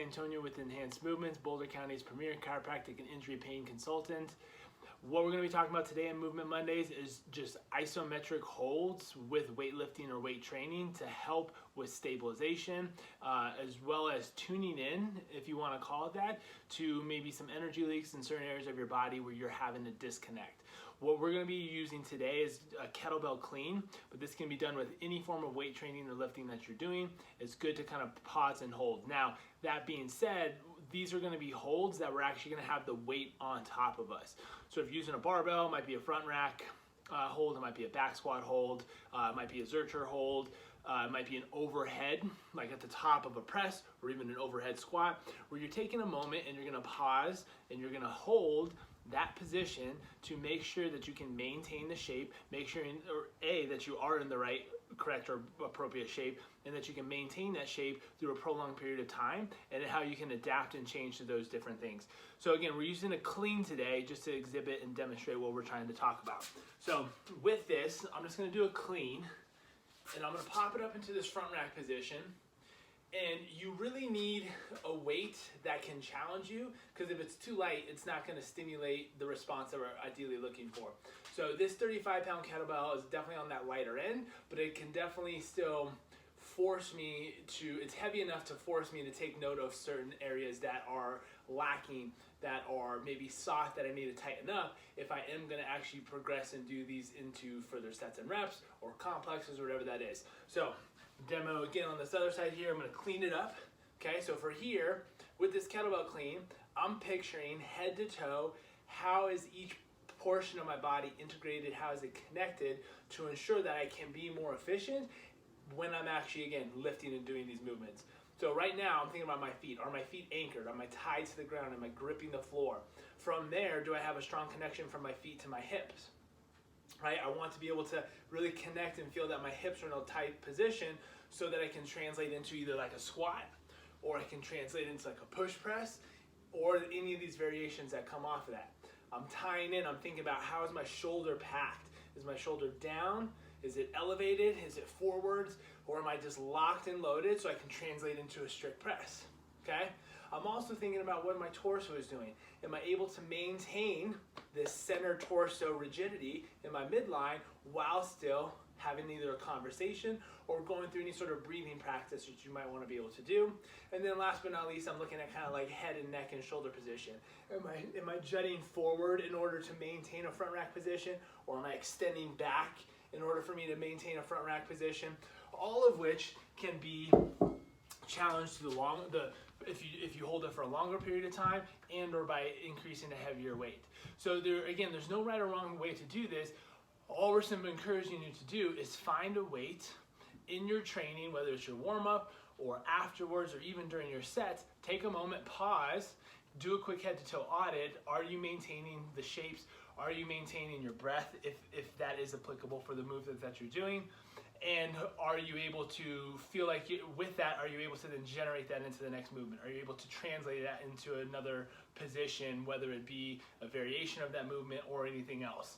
Antonio with Enhanced Movements, Boulder County's premier chiropractic and injury pain consultant. What we're going to be talking about today in Movement Mondays is just isometric holds with weightlifting or weight training to help with stabilization, as well as tuning in, if you want to call it that, to maybe some energy leaks in certain areas of your body where you're having a disconnect. What we're going to be using today is a kettlebell clean, but this can be done with any form of weight training or lifting that you're doing. It's good to kind of pause and hold. Now, that being said, these are going to be holds that we're actually going to have the weight on top of us. So if you're using a barbell, it might be a front rack hold, it might be a back squat hold, it might be a Zercher hold, it might be an overhead, like at the top of a press, or even an overhead squat, where you're taking a moment and you're going to pause and you're going to hold that position to make sure that you can maintain the shape, make sure that you are in the right, correct, or appropriate shape, and that you can maintain that shape through a prolonged period of time, and how you can adapt and change to those different things. So again, we're using a clean today just to exhibit and demonstrate what we're trying to talk about. So with this, I'm just going to do a clean, and I'm going to pop it up into this front rack position. And you really need a weight that can challenge you, because if it's too light, it's not going to stimulate the response that we're ideally looking for. So this 35-pound kettlebell is definitely on that lighter end, but it can definitely still force me to, it's heavy enough to force me to take note of certain areas that are lacking, that are maybe soft, that I need to tighten up if I am going to actually progress and do these into further sets and reps or complexes or whatever that is. So demo again on this other side here, I'm going to clean it up. Okay, so for here, with this kettlebell clean, I'm picturing head to toe, how is each portion of my body integrated, how is it connected to ensure that I can be more efficient when I'm actually, again, lifting and doing these movements. So right now, I'm thinking about my feet. Are my feet anchored? Am I tied to the ground? Am I gripping the floor? From there, do I have a strong connection from my feet to my hips? Right? I want to be able to really connect and feel that my hips are in a tight position so that I can translate into either like a squat, or I can translate into like a push press, or any of these variations that come off of that. I'm tying in, I'm thinking about how is my shoulder packed? Is my shoulder down? Is it elevated? Is it forwards? Or am I just locked and loaded so I can translate into a strict press? Okay? I'm also thinking about what my torso is doing. Am I able to maintain this center torso rigidity in my midline while still having either a conversation or going through any sort of breathing practice that you might want to be able to do? And then last but not least, I'm looking at kind of like head and neck and shoulder position. Am I jutting forward in order to maintain a front rack position, or am I extending back in order for me to maintain a front rack position? All of which can be challenged to if you hold it for a longer period of time, and or by increasing a heavier weight. So there's no right or wrong way to do this. All we're simply encouraging you to do is find a weight in your training, whether it's your warm-up or afterwards or even during your sets. Take a moment, pause, do a quick head-to-toe audit. Are you maintaining the shapes? Are you maintaining your breath, if that is applicable for the movement that you're doing? And are you able to feel like with that, are you able to then generate that into the next movement? Are you able to translate that into another position, whether it be a variation of that movement or anything else?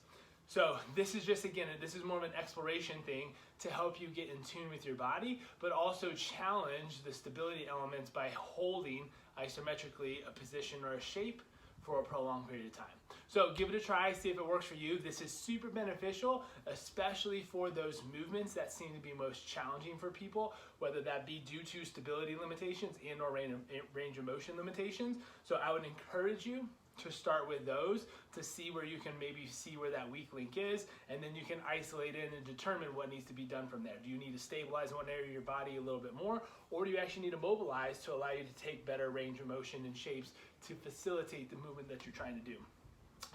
So this is just, again, this is more of an exploration thing to help you get in tune with your body, but also challenge the stability elements by holding isometrically a position or a shape for a prolonged period of time. So give it a try, see if it works for you. This is super beneficial, especially for those movements that seem to be most challenging for people, whether that be due to stability limitations and or range of motion limitations. So I would encourage you to start with those to see where you can maybe see where that weak link is, and then you can isolate in and determine what needs to be done from there. Do you need to stabilize one area of your body a little bit more, or do you actually need to mobilize to allow you to take better range of motion and shapes to facilitate the movement that you're trying to do?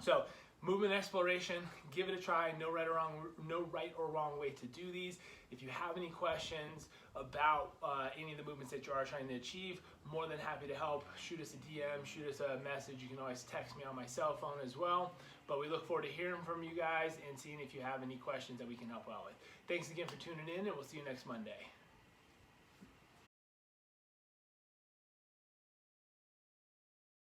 So movement exploration, give it a try. No right or wrong way to do these. If you have any questions about any of the movements that you are trying to achieve, more than happy to help. Shoot us a DM, shoot us a message. You can always text me on my cell phone as well. But we look forward to hearing from you guys and seeing if you have any questions that we can help out with. Thanks again for tuning in, and we'll see you next Monday.